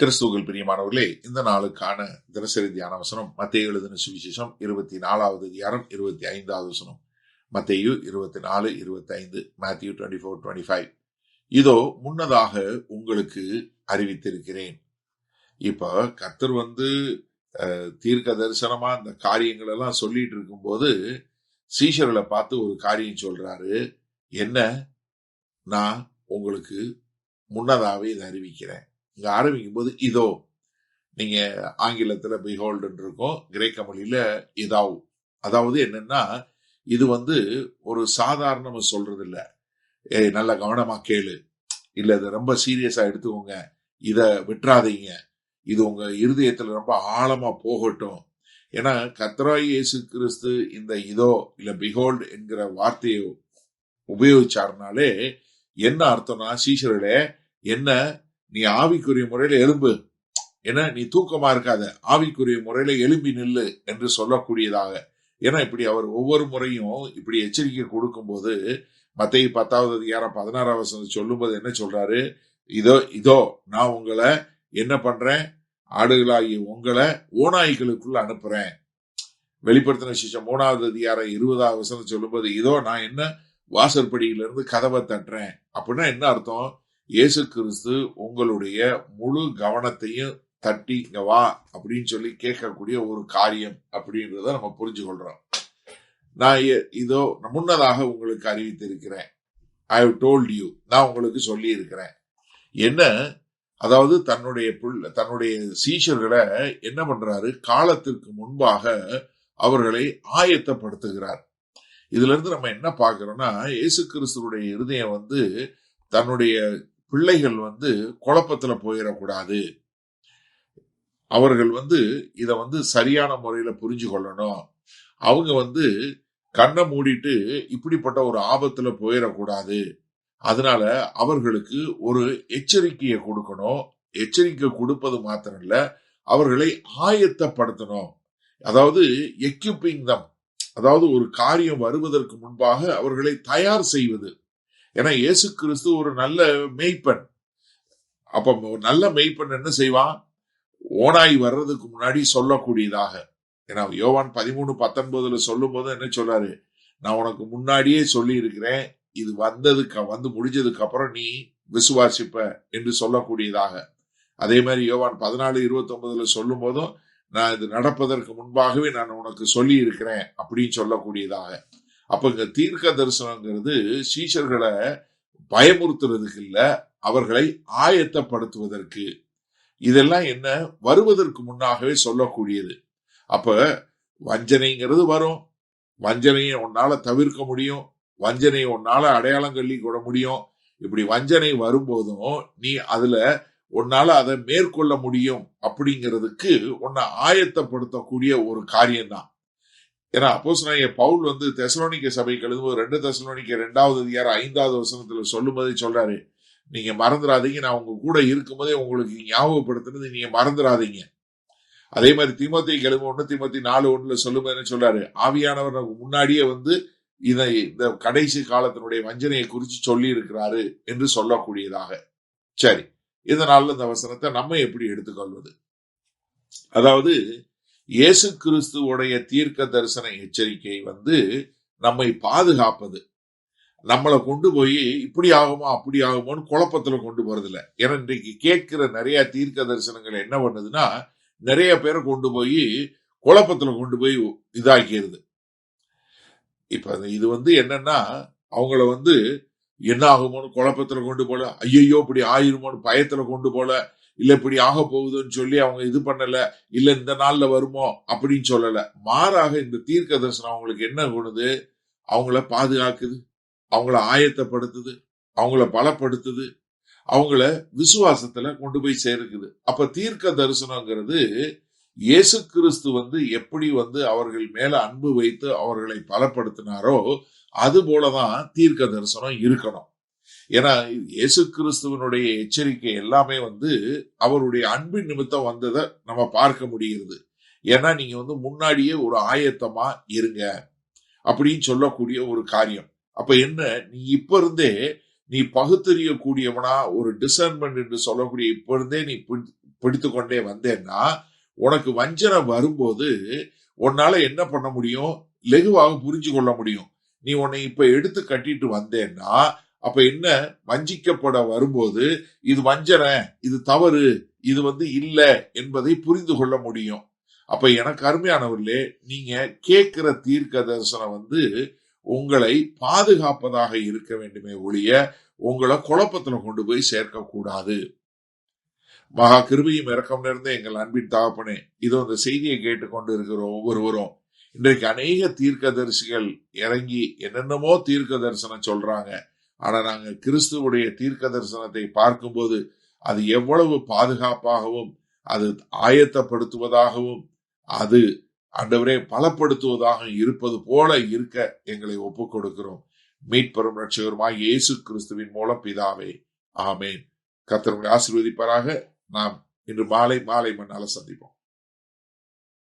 கிறிஸ்துவுக்குள் பிரியமானவர்களே, இந்த நாளுக்கான தினசரி தியான வசனம் மத்தேயு எழுதின சுவிசேஷம் 24வது அதிகாரம் 25வது வசனம். மத்தேயு 24:25, Matthew 24:25. இதோ முன்னதாக உங்களுக்கு அறிவித்திருக்கிறேன். இப்ப கர்த்தர் தீர்க்க தரிசனமா இந்த காரியங்கள் எல்லாம் சொல்லிட்டு இருக்கும்போது சீஷர்களை பார்த்து ஒரு காரியம் சொல்றாரு. என்ன? நான் உங்களுக்கு முன்னதாவே இதை அறிவிக்கிறேன். இங்க ஆரம்பிக்கும் போது இதோ, நீங்க ஆங்கிலத்துல பிஹோல்டு இருக்கும், கிரேக்க மொழியில இதாவ். அதாவது என்னன்னா, இது ஒரு சாதாரணமா சொல்றது இல்ல. நல்ல கவனமா கேளு, இல்ல இதை ரொம்ப சீரியஸா எடுத்துக்கோங்க, இத விட்டுறாதீங்க, இது உங்க இருதயத்துல ரொம்ப ஆழமா போகட்டும். ஏன்னா கர்த்தராகிய இயேசு கிறிஸ்து இந்த இதோ இல்ல பிஹோல்டு என்கிற வார்த்தையை உபயோகிச்சாருனாலே என்ன அர்த்தம்னா, சீஷர்களே, என்ன நீ ஆவிக்குரிய முறையில எழும்பு, ஏன்னா நீ தூக்கமா இருக்காத, ஆவிக்குரிய முறையில எழும்பி நில்லு என்று சொல்லக்கூடியதாக. ஏன்னா இப்படி அவர் ஒவ்வொரு முறையும் இப்படி எச்சரிக்கை கொடுக்கும் போது மத்தேயு 10வது அதிகாரம் 16வது வசனம் சொல்லும் போது என்ன சொல்றாரு? இதோ இதோ நான் உங்களை என்ன பண்றேன்? ஆடுகளாகிய உங்களை ஓநாய்களுக்குள்ள அனுப்புறேன். வெளிப்படுத்தின விசேஷம் 3வது அதிகாரம் 20வது வசனம் சொல்லும் போது இதோ நான் என்ன வாசற்படியிலிருந்து கதவை தட்டுறேன். அப்படின்னா என்ன அர்த்தம்? இயேசு கிறிஸ்து உங்களுடைய முழு கவனத்தையும் தட்டி இங்க வா அப்படின்னு சொல்லி கேட்கக்கூடிய ஒரு காரியம் அப்படின்றத நம்ம புரிஞ்சு கொள்றோம். நான் இதோ முன்னதாக உங்களுக்கு அறிவித்திருக்கிறேன். ஐ ஹவ் டோல்ட் யூ, நான் உங்களுக்கு சொல்லி இருக்கிறேன். என்ன? அதாவது தன்னுடைய சீஷர்களை என்ன பண்றாரு? காலத்திற்கு முன்பாக அவர்களை ஆயத்தப்படுத்துகிறார். இதுல இருந்து நம்ம என்ன பார்க்கிறோம்னா, இயேசு கிறிஸ்துடைய இருதயம் தன்னுடைய பிள்ளைகள் குழப்பத்துல போயிடக்கூடாது. அவர்கள் இத சரியான முறையில புரிஞ்சு கொள்ளணும். அவங்க கண்ணை மூடிட்டு இப்படிப்பட்ட ஒரு ஆபத்துல போயிடக்கூடாது. அதனால அவர்களுக்கு ஒரு எச்சரிக்கையை கொடுக்கணும். எச்சரிக்கை கொடுப்பது மாத்திரம் இல்ல, அவர்களை ஆயத்தப்படுத்தணும். அதாவது எக்யூப்பிங் தம், அதாவது ஒரு காரியம் வருவதற்கு முன்பாக அவர்களை தயார் செய்வது. ஏன்னா இயேசு கிறிஸ்து ஒரு நல்ல மேய்ப்பன். அப்ப ஒரு நல்ல மேய்ப்பன் என்ன செய்வான்? ஓநாய் வர்றதுக்கு முன்னாடி சொல்லக்கூடியதாக. ஏன்னா யோவான் 13:19 சொல்லும் போது என்ன சொல்றாரு? நான் உனக்கு முன்னாடியே சொல்லி இருக்கிறேன், இது முடிஞ்சதுக்கு அப்புறம் நீ விசுவாசிப்ப என்று சொல்லக்கூடியதாக. அதே மாதிரி யோவான் 14:29 சொல்லும் போதும் நான் இது நடப்பதற்கு முன்பாகவே நான் உனக்கு சொல்லி இருக்கிறேன் அப்படின்னு சொல்லக்கூடியதாக. அப்ப இங்க தீர்க்க தரிசனங்கிறது சீஷர்களை பயமுறுத்துறதுக்கு இல்ல, அவர்களை ஆயத்தப்படுத்துவதற்கு. இதெல்லாம் என்ன? வருவதற்கு முன்னாகவே சொல்லக்கூடியது. அப்ப வஞ்சனைங்கிறது வரும், வஞ்சனையை உன்னால தவிர்க்க முடியும், வஞ்சனையை உன்னால அடையாளம் கள்ளி கொள்ள முடியும். இப்படி வஞ்சனை வரும்போதும் நீ அதுல உன்னால அதை மேற்கொள்ள முடியும் அப்படிங்கிறதுக்கு உன்னை ஆயத்தப்படுத்தக்கூடிய ஒரு காரியம்தான். ஏன்னா அப்போஸ்தலனாகிய பவுல் தெசலோனிக்க சபைக்கு எழுதும்போது 2 தெசலோனிக்க 2வது அதிகாரம் 5வது வசனத்துல சொல்லும் போதே சொல்றாரு, நீங்க மறந்துடாதீங்க, நான் உங்க கூட இருக்கும் போதே உங்களுக்கு ஞாபகப்படுத்தினது நீங்க மறந்துடாதீங்க. அதே மாதிரி தீமோத்தேயுக்கு எழுதும்போது 1 தீமோத்தேயு 4:1 சொல்லும் போது என்ன சொல்றாரு? ஆவியானவர் முன்னாடியே இந்த கடைசி காலத்தினுடைய வஞ்சனையை குறித்து சொல்லி இருக்கிறாரு என்று சொல்லக்கூடியதாக. சரி, இதனால இந்த வசனத்தை நம்ம எப்படி எடுத்துக்கொள்வது? அதாவது இயேசு கிறிஸ்துவோடைய தீர்க்க தரிசன எச்சரிக்கை நம்மை பாதுகாப்பது. நம்மளை கொண்டு போய் இப்படி ஆகுமா அப்படி ஆகுமோன்னு குழப்பத்துல கொண்டு போறதில்ல. ஏன்னா இன்றைக்கு கேட்கிற நிறைய தீர்க்க தரிசனங்கள் என்ன பண்ணுதுன்னா, நிறைய பேரை கொண்டு போய் குழப்பத்துல கொண்டு போய் இதாக்கிறது. இப்ப இது என்னன்னா, அவங்கள என்ன ஆகுமோன்னு குழப்பத்துல கொண்டு போல, ஐயோ இப்படி ஆயிருமோன்னு பயத்துல கொண்டு போல, இல்ல இப்படி ஆக போகுதுன்னு சொல்லி அவங்க இது பண்ணல, இல்ல இந்த நாள்ல வருமோ அப்படின்னு சொல்லல. மாறாக இந்த தீர்க்க தரிசனம் அவங்களுக்கு என்ன பண்ணுது? அவங்கள பாதுகாக்குது, அவங்கள ஆயத்தப்படுத்துது, அவங்கள பலப்படுத்துது, அவங்கள விசுவாசத்துல கொண்டு போய் சேர்க்குது. அப்ப தீர்க்க தரிசனங்கிறது இயேசு கிறிஸ்து எப்படி அவர்கள் மேல அன்பு வைத்து அவர்களை பலப்படுத்தினாரோ அது போலதான் தீர்க்க தரிசனம் இருக்கணும். ஏன்னா இயேசு கிறிஸ்துவனுடைய எச்சரிக்கை எல்லாமே அவருடைய அன்பின் நிமித்தம் வந்ததை நம்ம பார்க்க முடிகிறது. ஏன்னா நீங்க முன்னாடியே ஒரு ஆயத்தமா இருங்க அப்படின்னு சொல்லக்கூடிய ஒரு காரியம். அப்ப என்ன? நீ இப்ப இருந்தே நீ பகுத்தறியக்கூடியவனா, ஒரு டிசர்ன்மெண்ட் என்று சொல்லக்கூடிய இப்ப இருந்தே நீ பிடித்து கொண்டே வந்தேன்னா, உனக்கு வஞ்சனை வரும்போது உன்னால என்ன பண்ண முடியும்? லெகுவாக புரிஞ்சு கொள்ள முடியும். நீ உன்னை இப்ப எடுத்து கட்டிட்டு வந்தேன்னா, அப்ப என்ன, வஞ்சிக்கப்பட வரும்போது இது வஞ்சனை, இது தவறு, இது இல்ல என்பதை புரிந்து கொள்ள முடியும். அப்ப எனக்கு அருமையானவர்களே, நீங்க கேட்கிற தீர்க்க தரிசனம் உங்களை பாதுகாப்பதாக இருக்க வேண்டுமே ஒழிய உங்களை குழப்பத்துல கொண்டு போய் சேர்க்க கூடாது. மகா கிருபையும் இரக்கம் நிறைந்த எங்கள் அன்பின் தகப்பனே, இதோ இந்த செய்தியை கேட்டுக்கொண்டு இருக்கிற ஒவ்வொருவரும், இன்றைக்கு அநேக தீர்க்கதரிசிகள் இறங்கி என்னென்னமோ தீர்க்க தரிசனம் சொல்றாங்க. ஆனா நாங்க கிறிஸ்துவுடைய தீர்க்க தரிசனத்தை பார்க்கும்போது அது எவ்வளவு பாதுகாப்பாகவும் அது ஆயத்தப்படுத்துவதாகவும் அது ஆண்டவரே பலப்படுத்துவதாக இருப்பது போல இருக்க எங்களை ஒப்புக் கொடுக்கிறோம். மீட்பெரும் இரட்சகருமாய் இயேசு கிறிஸ்துவின் மூலம் பிதாவே, ஆமேன். கர்த்தர் உங்களை ஆசீர்வதிப்பாராக. நாம் இன்று மாலை மண்ணால சந்திப்போம்.